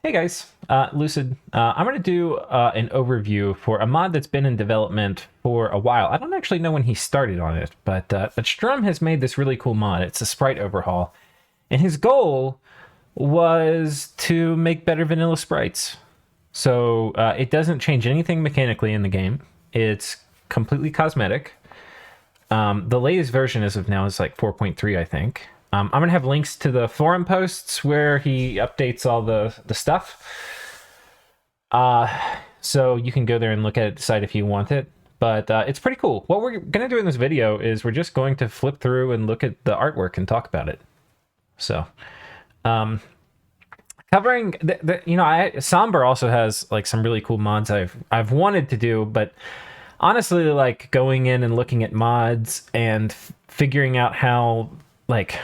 Hey guys, Lucid. I'm going to do an overview for a mod that's been in development for a while. I don't actually know when he started on it, but Sturm has made this really cool mod. It's a Sprite Overhaul, and his goal was to make better vanilla sprites. So it doesn't change anything mechanically in the game. It's completely cosmetic. The latest version as of now is like 4.3, I think. I'm going to have links to the forum posts where he updates all the stuff. So you can go there and look at it, decide if you want it. But it's pretty cool. What we're going to do in this video is we're just going to flip through and look at the artwork and talk about it. So, covering, Somber also has like some really cool mods I've wanted to do, but honestly, like going in and looking at mods and figuring out how like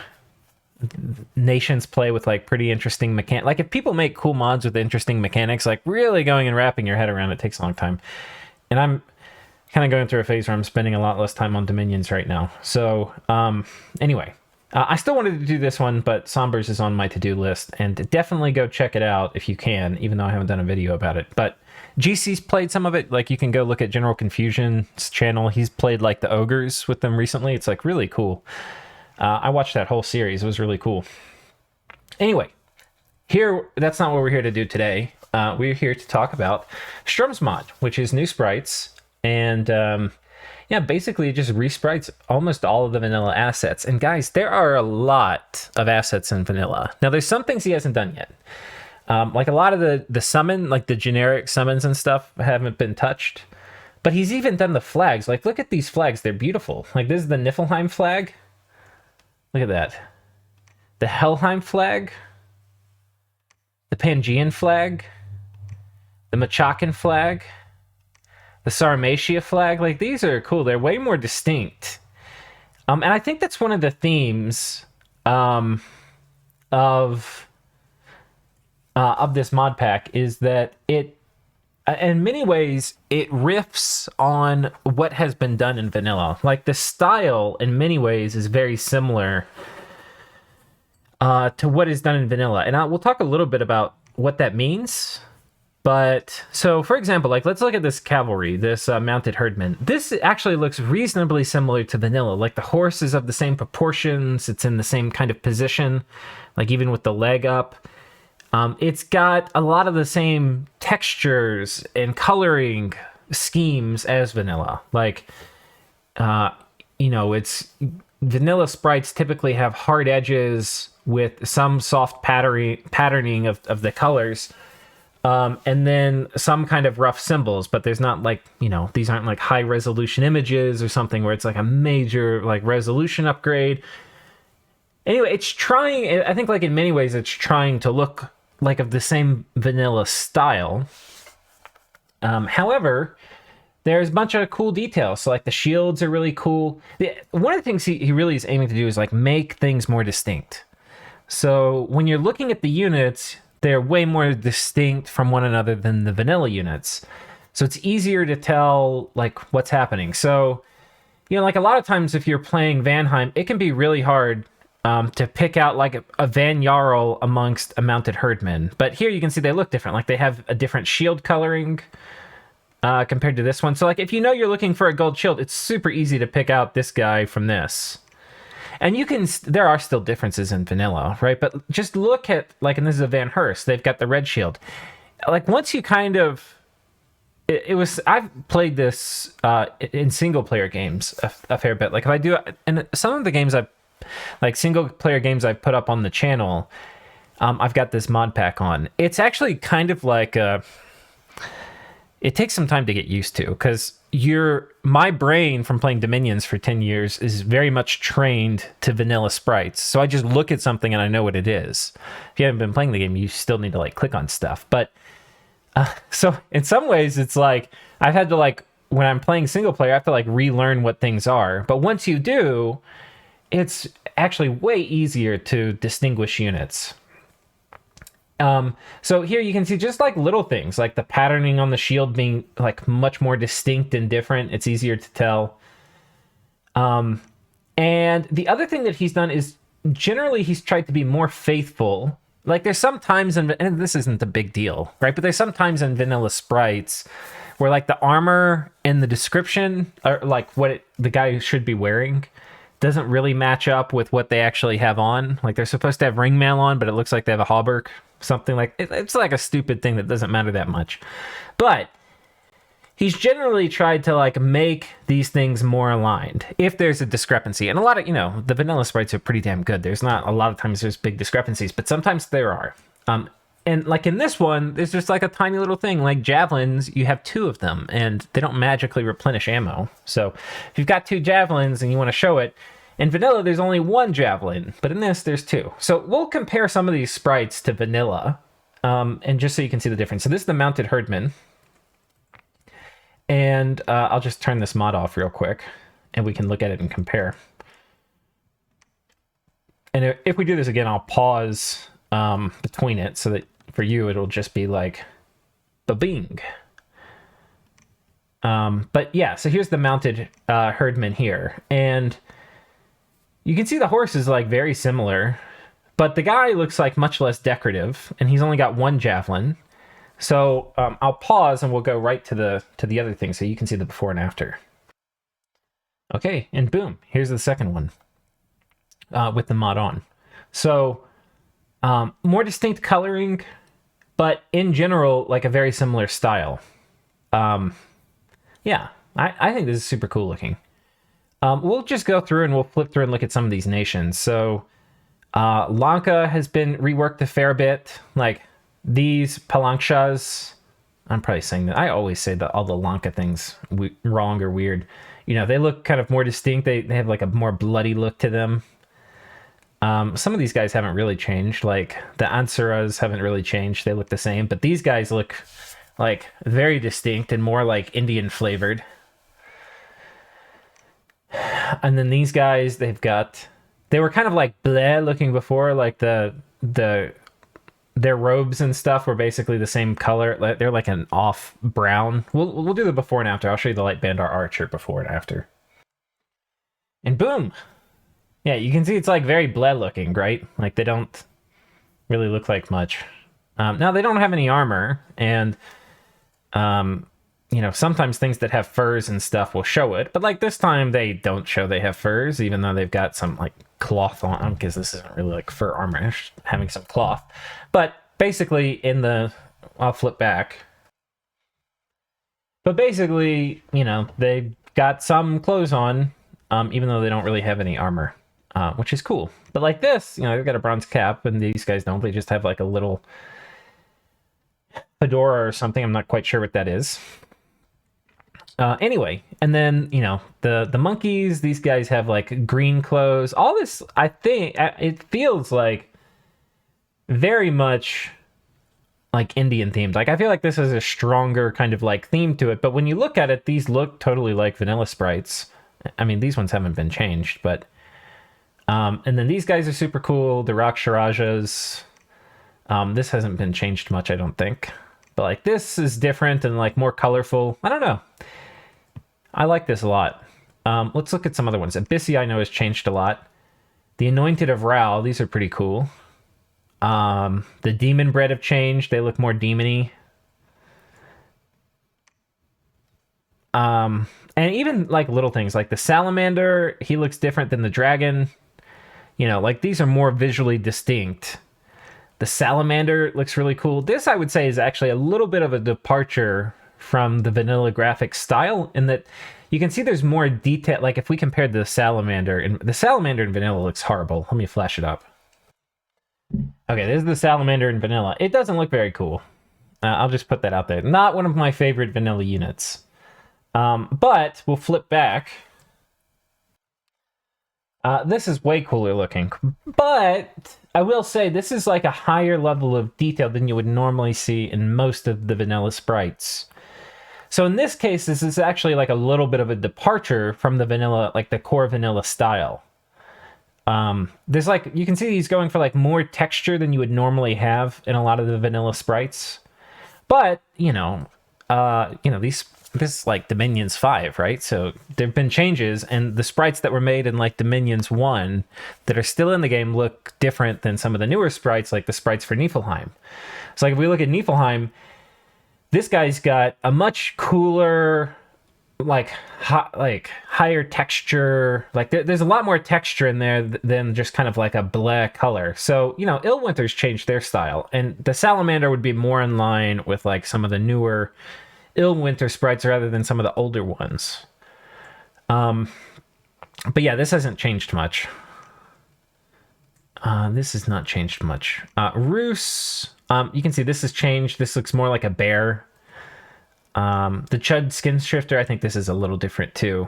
nations play with like pretty interesting mechanics. Like if people make cool mods with interesting mechanics, like really going and wrapping your head around it takes a long time. And I'm kind of going through a phase where I'm spending a lot less time on Dominions right now. So anyway, I still wanted to do this one, but Sombers is on my to-do list, and definitely go check it out if you can, even though I haven't done a video about it. But GC's played some of it. Like you can go look at General Confusion's channel. He's played like the ogres with them recently. It's like really cool. I watched that whole series. It was really cool. Anyway, that's not what we're here to do today. We're here to talk about Sturm's mod, which is new sprites. And yeah, basically it just resprites almost all of the vanilla assets. And guys, there are a lot of assets in vanilla. Now, there's some things he hasn't done yet. Like a lot of the summon, like the generic summons and stuff haven't been touched. But he's even done the flags. Like, look at these flags. They're beautiful. Like, this is the Niflheim flag. Look at that. The Helheim flag. The Pangean flag. The Machakan flag. The Sarmatia flag. Like, these are cool. They're way more distinct. And I think that's one of the themes of this mod pack is that it, in many ways, it riffs on what has been done in vanilla. Like the style, in many ways, is very similar to what is done in vanilla. And we'll talk a little bit about what that means. But, so, for example, like, let's look at this cavalry, this mounted herdman. This actually looks reasonably similar to vanilla. Like, the horse is of the same proportions. It's in the same kind of position, like, even with the leg up. It's got a lot of the same textures and coloring schemes as vanilla. Like, it's vanilla sprites typically have hard edges with some soft patterning of the colors, and then some kind of rough symbols. But there's not like, these aren't like high resolution images or something where it's like a major like resolution upgrade. Anyway, it's trying, I think like in many ways, it's trying to look like of the same vanilla style. However, there's a bunch of cool details. So like the shields are really cool. One of the things he really is aiming to do is like make things more distinct. So when you're looking at the units, they're way more distinct from one another than the vanilla units. So it's easier to tell like what's happening. So, like a lot of times if you're playing Vanheim, it can be really hard to pick out like a Van Jarl amongst a mounted herdman. But here you can see they look different. Like they have a different shield coloring compared to this one. So like if you're looking for a gold shield, it's super easy to pick out this guy from this. And there are still differences in vanilla, right? But just look at, like, and this is a Van Hurst. They've got the red shield. Like once you kind of, I've played this in single player games a fair bit. Like if I do, and some of the games single player games I've put up on the channel, I've got this mod pack on. It's actually kind of like it takes some time to get used to, because my brain from playing Dominions for 10 years is very much trained to vanilla sprites. So I just look at something and I know what it is. If you haven't been playing the game, you still need to like click on stuff. But so in some ways it's like I've had to like, when I'm playing single player, I have to like relearn what things are. But once you do, it's actually way easier to distinguish units. So here you can see just like little things, like the patterning on the shield being like much more distinct and different. It's easier to tell. And the other thing that he's done is generally he's tried to be more faithful like there's sometimes and this isn't a big deal, right? But there's sometimes in vanilla sprites where like the armor and the description, or like what the guy should be wearing, doesn't really match up with what they actually have on. Like they're supposed to have ringmail on, but it looks like they have a hauberk, something like it's like a stupid thing that doesn't matter that much. But he's generally tried to like make these things more aligned if there's a discrepancy. And a lot of, the vanilla sprites are pretty damn good. There's not a lot of times there's big discrepancies, but sometimes there are. And like in this one, there's just like a tiny little thing, like javelins, you have 2 of them and they don't magically replenish ammo. So if you've got 2 javelins and you want to show it, in vanilla, there's only 1 javelin, but in this, there's 2. So we'll compare some of these sprites to vanilla, and just so you can see the difference. So this is the mounted herdman. And I'll just turn this mod off real quick and we can look at it and compare. And if we do this again, I'll pause between it so that for you, it'll just be like ba-bing. But yeah, so here's the mounted herdman here. And you can see the horse is like very similar, but the guy looks like much less decorative and he's only got 1 javelin. So I'll pause and we'll go right to the other thing so you can see the before and after. Okay, and boom, here's the second one with the mod on. So more distinct coloring, but in general, like a very similar style. Yeah, I think this is super cool looking. We'll just go through and we'll flip through and look at some of these nations. So Lanka has been reworked a fair bit. Like these Palangshas, I'm probably saying that. I always say that all the Lanka things wrong or weird. They look kind of more distinct. They have like a more bloody look to them. Some of these guys haven't really changed. Like the Ansuras haven't really changed. They look the same, but these guys look like very distinct and more like Indian flavored. And then these guys, they were kind of like bleh looking before, like their robes and stuff were basically the same color. They're like an off brown. We'll do the before and after. I'll show you the Light Bandar Archer before and after. And boom. Yeah, you can see it's like very bleh looking, right? Like they don't really look like much. Now they don't have any armor, and sometimes things that have furs and stuff will show it, but like this time they don't show they have furs, even though they've got some like cloth on them, because this isn't really like fur armor, it's just having some cloth. But basically I'll flip back. But basically, they've got some clothes on, even though they don't really have any armor, which is cool. But like this, they've got a bronze cap, and these guys don't. They just have like a little fedora or something. I'm not quite sure what that is. Anyway, and then, the monkeys, these guys have like green clothes. All this, I think, it feels like very much like Indian themed. Like I feel like this is a stronger kind of like theme to it, but when you look at it, these look totally like vanilla sprites. I mean, these ones haven't been changed, but and then these guys are super cool. The Raksharajas. This hasn't been changed much, I don't think. But like this is different and like more colorful. I don't know. I like this a lot. Let's look at some other ones. Abyssi I know has changed a lot. The Anointed of Rao, these are pretty cool. The Demon Bread have changed. They look more demony. And even like little things like the Salamander, he looks different than the Dragon. Like these are more visually distinct. The Salamander looks really cool. This, I would say, is actually a little bit of a departure from the vanilla graphic style in that you can see there's more detail. Like if we compared the Salamander, and the Salamander in vanilla looks horrible. Let me flash it up. Okay, this is the Salamander in vanilla. It doesn't look very cool. I'll just put that out there. Not one of my favorite vanilla units. But we'll flip back. This is way cooler looking, but I will say this is like a higher level of detail than you would normally see in most of the vanilla sprites. So in this case, this is actually like a little bit of a departure from the vanilla, like the core vanilla style. There's like, you can see he's going for like more texture than you would normally have in a lot of the vanilla sprites. But, these this is like Dominions 5, right? So there've been changes, and the sprites that were made in like Dominions 1 that are still in the game look different than some of the newer sprites, like the sprites for Niflheim. So like if we look at Niflheim, this guy's got a much cooler, like higher texture. Like there's a lot more texture in there than just kind of like a black color. So, you know, Illwinter's changed their style, and the Salamander would be more in line with like some of the newer Illwinter sprites rather than some of the older ones. But yeah, this hasn't changed much. This has not changed much. Roos, you can see this has changed. This looks more like a bear. The Chud skin shifter, I think this is a little different too.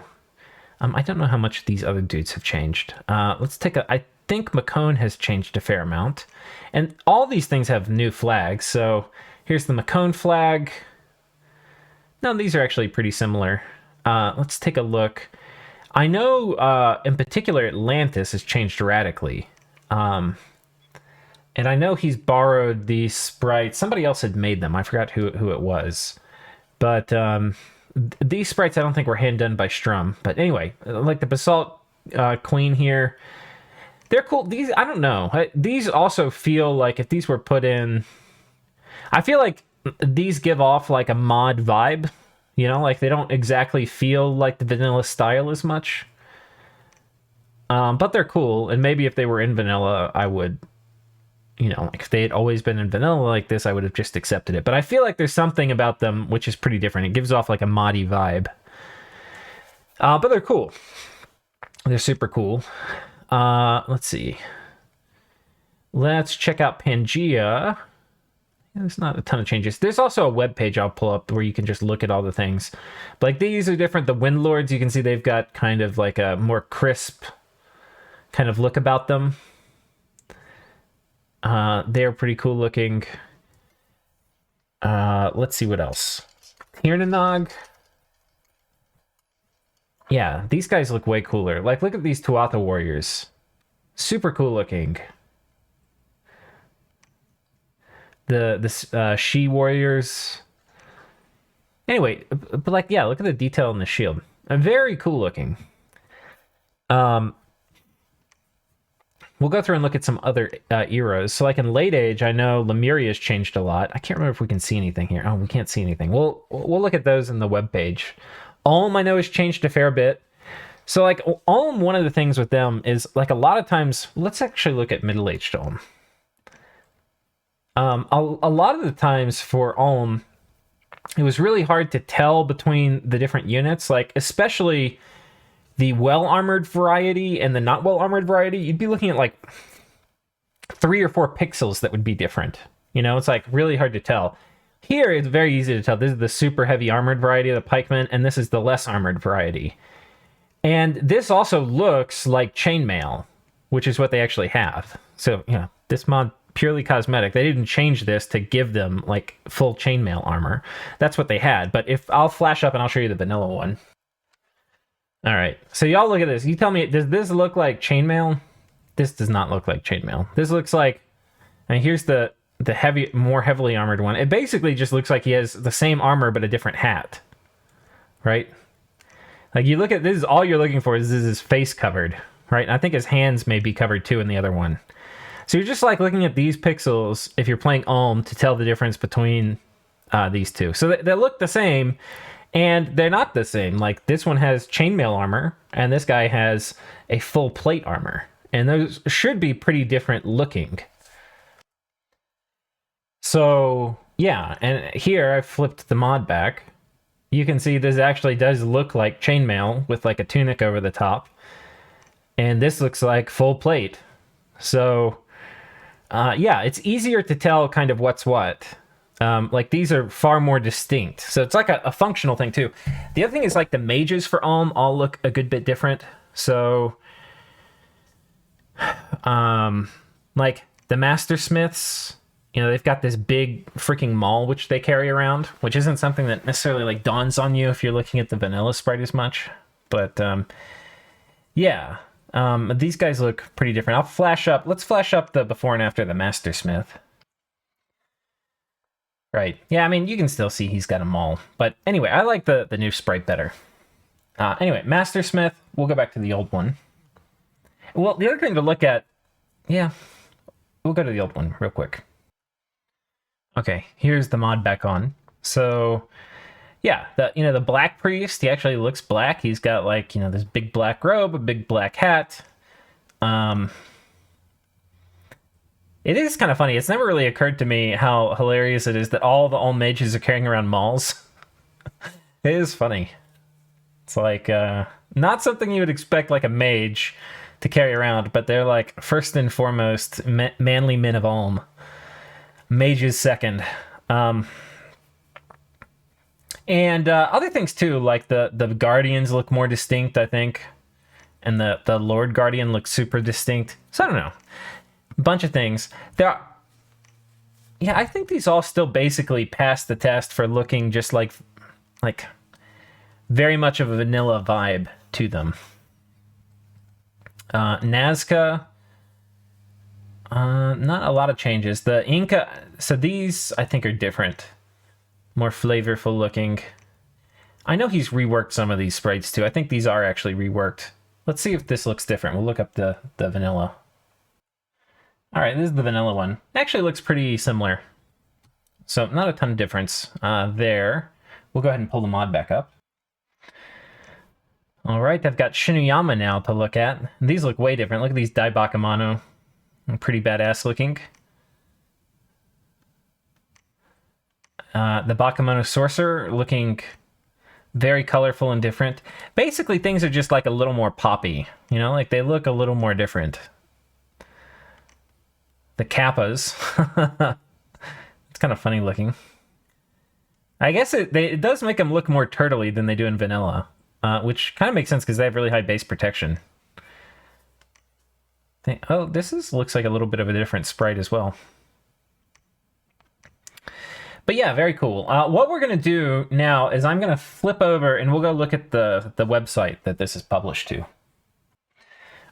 I don't know how much these other dudes have changed. Let's take a... I think Macone has changed a fair amount. And all these things have new flags. So here's the Macone flag. No, these are actually pretty similar. Let's take a look. I know, in particular, Atlantis has changed radically. And I know he's borrowed these sprites. Somebody else had made them. I forgot who it was. But these sprites I don't think were hand done by Sturm. But anyway, like the Basalt Queen here, they're cool. These, I don't know. These also feel like if these were put in... I feel like these give off like a mod vibe, you know, like they don't exactly feel like the vanilla style as much. But they're cool, and maybe if they were in vanilla, I would, you know, like if they had always been in vanilla like this, I would have just accepted it. But I feel like there's something about them which is pretty different. It gives off like a moddy vibe. But they're cool. They're super cool. Let's see. Let's check out Pangea. There's not a ton of changes. There's also a web page I'll pull up where you can just look at all the things. But like these are different. The Windlords, you can see they've got kind of like a more crisp kind of look about them. They're pretty cool looking. Let's see what else. Tirnanog. Yeah, these guys look way cooler. Like, look at these Tuatha warriors. Super cool looking. The she warriors. Anyway, but like, yeah, look at the detail in the shield. Very cool looking. We'll go through and look at some other eras. So like in Late Age, I know Lemuria's changed a lot. I can't remember if we can see anything here. Oh, we can't see anything. We'll look at those in the webpage. Ulm, I know, has changed a fair bit. So like Ulm, one of the things with them is like a lot of times, let's actually look at middle-aged Ulm. A lot of the times for Ulm, it was really hard to tell between the different units, like especially the well-armored variety and the not well-armored variety. You'd be looking at like 3 or 4 pixels that would be different. You know, it's like really hard to tell. Here, it's very easy to tell. This is the super heavy armored variety of the pikemen, and this is the less armored variety. And this also looks like chainmail, which is what they actually have. So, you know, this mod, purely cosmetic. They didn't change this to give them like full chainmail armor. That's what they had. But if I'll flash up and I'll show you the vanilla one. All right. So y'all look at this. You tell me, does this look like chainmail? This does not look like chainmail. This looks like, and here's the heavy, more heavily armored one. It basically just looks like he has the same armor but a different hat, right? Like you look at this, all you're looking for is his face covered, right? And I think his hands may be covered too in the other one. So you're just like looking at these pixels if you're playing Ulm to tell the difference between these two. So they look the same, and they're not the same. Like this one has chainmail armor, and this guy has a full plate armor, and those should be pretty different looking. So yeah, and here I flipped the mod back. You can see this actually does look like chainmail with like a tunic over the top, and this looks like full plate. So yeah, it's easier to tell kind of what's what. Like these are far more distinct. So it's like a functional thing too. The other thing is like the mages for Ulm all look a good bit different. So like the mastersmiths, you know, they've got this big freaking maul which they carry around, which isn't something that necessarily like dawns on you if you're looking at the vanilla sprite as much. But yeah. These guys look pretty different. Let's flash up the before and after the Mastersmith. Right. Yeah, I mean, you can still see he's got them all. But anyway, I like the new Sprite better. Anyway, Master Smith, we'll go back to the old one. Well, the other thing to look at, yeah, we'll go to the old one real quick. Okay, here's the mod back on. So, yeah, the Black Priest, he actually looks black. He's got like, this big black robe, a big black hat. It is kind of funny. It's never really occurred to me how hilarious it is that all the old mages are carrying around mauls. It is funny. It's like not something you would expect like a mage to carry around, but they're like first and foremost manly men of Ulm. Mages second. And other things too, like the guardians look more distinct, I think, and the Lord Guardian looks super distinct. So I don't know. Bunch of things I think these all still basically pass the test for looking just like very much of a vanilla vibe to them. Nazca, not a lot of changes. The Inca, so these I think are different, more flavorful looking. I know he's reworked some of these sprites too. I think these are actually reworked. Let's see if this looks different. We'll look up the vanilla. All right, this is the vanilla one. Actually looks pretty similar. So not a ton of difference there. We'll go ahead and pull the mod back up. All right, I've got Shinuyama now to look at. These look way different. Look at these Dai Bakemono. Pretty badass looking. The Bakemono Sorcerer looking very colorful and different. Basically, things are just like a little more poppy. Like they look a little more different. The Kappas. It's kind of funny looking. I guess it does make them look more turtley than they do in vanilla, which kind of makes sense because they have really high base protection. This looks like a little bit of a different sprite as well. But yeah, very cool. What we're going to do now is I'm going to flip over and we'll go look at the website that this is published to.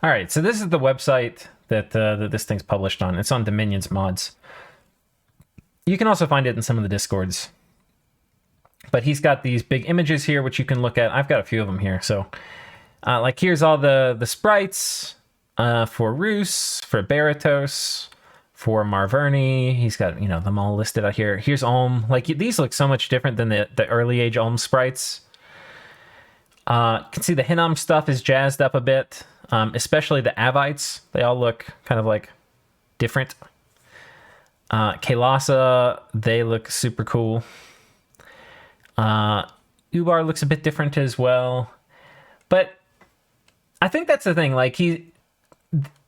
All right, so this is the website that this thing's published on. It's on Dominion's mods. You can also find it in some of the Discords. But he's got these big images here, which you can look at. I've got a few of them here. So, like, here's all the sprites for Roos, for Baratos, for Marverni. He's got, them all listed out here. Here's Ulm. Like, these look so much different than the early age Ulm sprites. You can see the Hinnom stuff is jazzed up a bit. Especially the Avites. They all look kind of like different. Kailasa, they look super cool. Ubar looks a bit different as well. But I think that's the thing. Like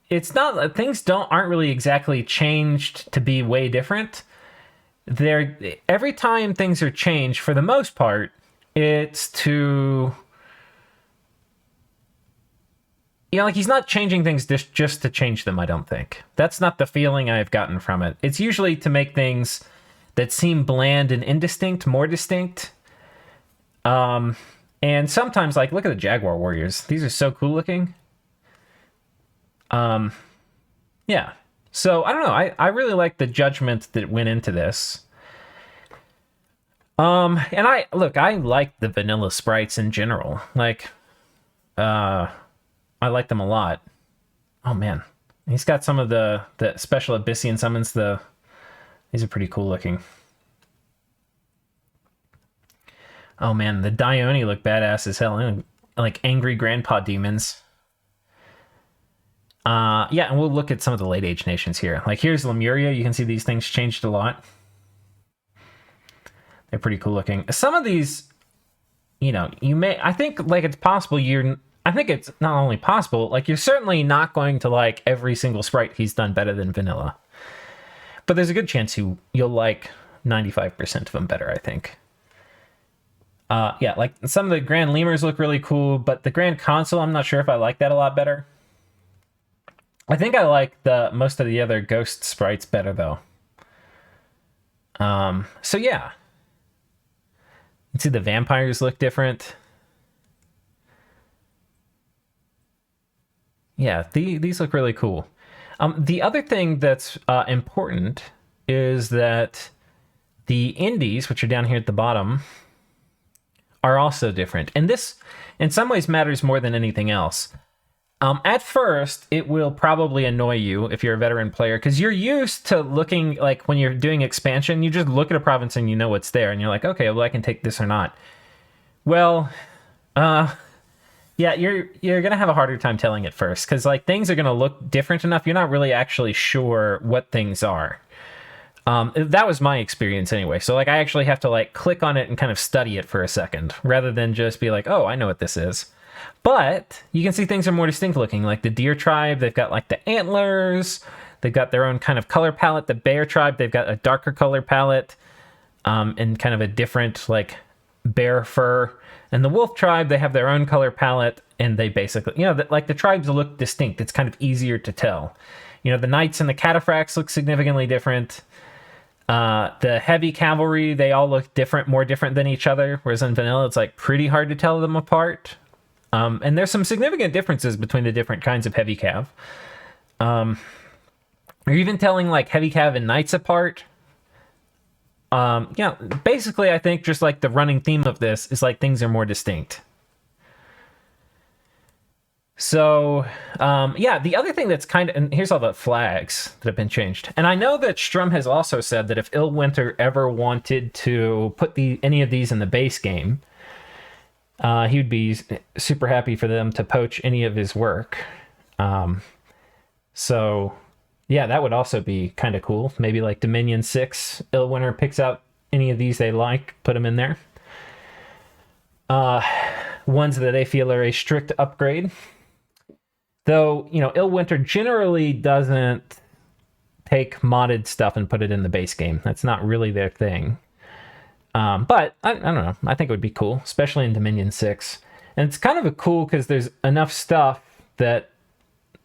it's not, things aren't really exactly changed to be way different. Every time things are changed, for the most part, it's to... like he's not changing things just to change them, I don't think. That's not the feeling I've gotten from it. It's usually to make things that seem bland and indistinct more distinct. And sometimes, like, look at the Jaguar Warriors. These are so cool looking. Yeah. So, I don't know. I really like the judgment that went into this. And I like the vanilla sprites in general. Like, I like them a lot. Oh man, he's got some of the special Abyssian summons. These are pretty cool looking. Oh man, the Dione look badass as hell. Like angry grandpa demons. Yeah, and we'll look at some of the late age nations here. Like here's Lemuria. You can see these things changed a lot. They're pretty cool looking. Some of these, I think like it's possible I think it's not only possible, like you're certainly not going to like every single sprite he's done better than vanilla. But there's a good chance you'll like 95% of them better, I think. Yeah, like some of the Grand Lemurs look really cool, but the Grand Consul, I'm not sure if I like that a lot better. I think I like most of the other Ghost sprites better, though. So yeah. You see the vampires look different. Yeah, these look really cool. The other thing that's important is that the indies, which are down here at the bottom, are also different. And this, in some ways, matters more than anything else. At first, it will probably annoy you if you're a veteran player, because you're used to looking, like when you're doing expansion, you just look at a province and you know what's there, and you're like, okay, well, I can take this or not. Well, yeah, you're gonna have a harder time telling at first, because like things are gonna look different enough. You're not really actually sure what things are. That was my experience anyway. So like I actually have to like click on it and kind of study it for a second, rather than just be like, oh, I know what this is. But you can see things are more distinct looking. Like the deer tribe, they've got like the antlers. They've got their own kind of color palette. The bear tribe, they've got a darker color palette, and kind of a different like bear fur. And the wolf tribe, they have their own color palette, and they basically, like the tribes look distinct. It's kind of easier to tell. The knights and the cataphracts look significantly different. The heavy cavalry, they all look different, more different than each other. Whereas in vanilla, it's like pretty hard to tell them apart. And there's some significant differences between the different kinds of heavy cav. Or even telling like heavy cav and knights apart. Basically I think just like the running theme of this is like things are more distinct. So, the other thing that's kind of, and here's all the flags that have been changed. And I know that Sturm has also said that if Illwinter ever wanted to put any of these in the base game, he would be super happy for them to poach any of his work. So, yeah, that would also be kind of cool. Maybe like Dominion 6, Illwinter picks out any of these they like, put them in there. Ones that they feel are a strict upgrade. Though, Illwinter generally doesn't take modded stuff and put it in the base game. That's not really their thing. But I don't know. I think it would be cool, especially in Dominion 6. And it's kind of a cool because there's enough stuff that,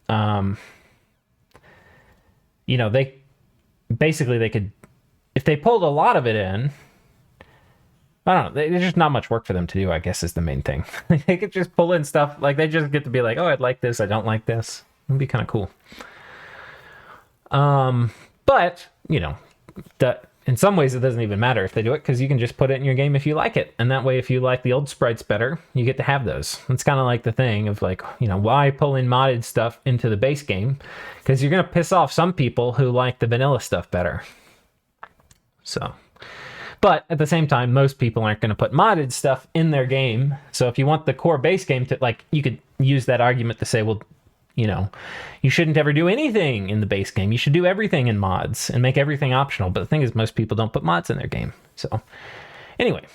they could, if they pulled a lot of it in, I don't know. There's just not much work for them to do, I guess, is the main thing. They could just pull in stuff. Like, they just get to be like, oh, I'd like this. I don't like this. It'd be kind of cool. But, in some ways, it doesn't even matter if they do it, because you can just put it in your game if you like it. And that way, if you like the old sprites better, you get to have those. It's kind of like the thing of like, why pull in modded stuff into the base game? Because you're going to piss off some people who like the vanilla stuff better. So... But at the same time, most people aren't going to put modded stuff in their game. So if you want the core base game to, like, you could use that argument to say, well, you shouldn't ever do anything in the base game. You should do everything in mods and make everything optional. But the thing is, most people don't put mods in their game. So anyway,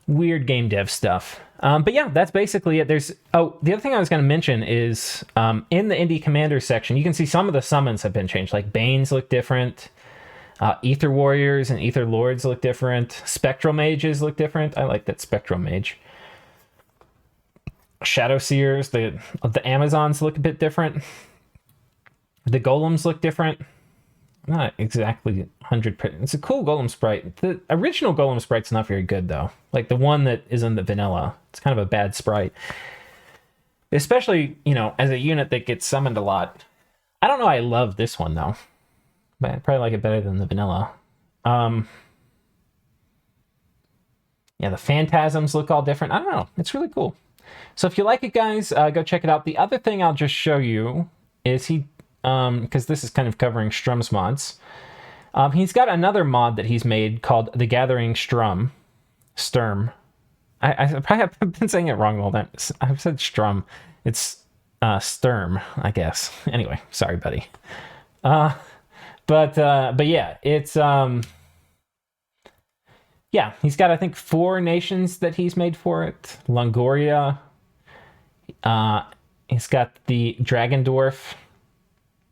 weird game dev stuff. But yeah, that's basically it. The other thing I was going to mention is in the Indie Commander section, you can see some of the summons have been changed. Like Banes look different. Ether Warriors and Ether Lords look different. Spectral Mages look different. I like that Spectral Mage. Shadow Seers, the Amazons look a bit different. The Golems look different. Not exactly 100%. It's a cool Golem sprite. The original Golem sprite's not very good, though. Like the one that is in the vanilla. It's kind of a bad sprite. Especially, as a unit that gets summoned a lot. I don't know, I love this one, though. But I probably like it better than the vanilla. The phantasms look all different. I don't know. It's really cool. So if you like it, guys, go check it out. The other thing I'll just show you is because this is kind of covering Sturm's mods. He's got another mod that he's made called The Gathering Sturm. I probably have been saying it wrong all that. I've said Sturm. It's Sturm, I guess. Anyway, sorry, buddy. But yeah, it's he's got I think 4 nations that he's made for it. Longoria. He's got the Dragendorf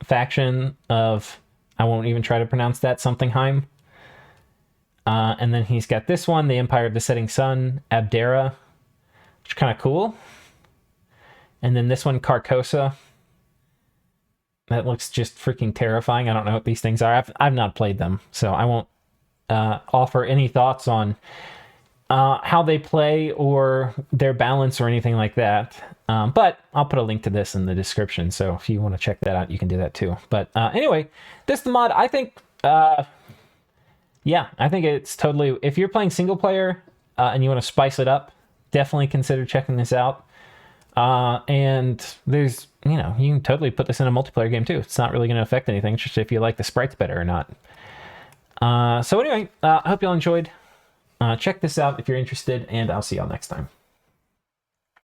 faction of, I won't even try to pronounce that, Somethingheim. And then he's got this one, the Empire of the Setting Sun, Abdera, which is kind of cool. And then this one, Carcosa. That looks just freaking terrifying. I don't know what these things are. I've not played them, so I won't offer any thoughts on how they play or their balance or anything like that. But I'll put a link to this in the description, so if you want to check that out, you can do that too. But anyway, this mod, I think, Yeah, I think it's totally, if you're playing single player and you want to spice it up, definitely consider checking this out. And there's, you know, you can totally put this in a multiplayer game too. It's not really going to affect anything. It's just if you like the sprites better or not. So anyway, I hope y'all enjoyed. Check this out if you're interested, and I'll see y'all next time.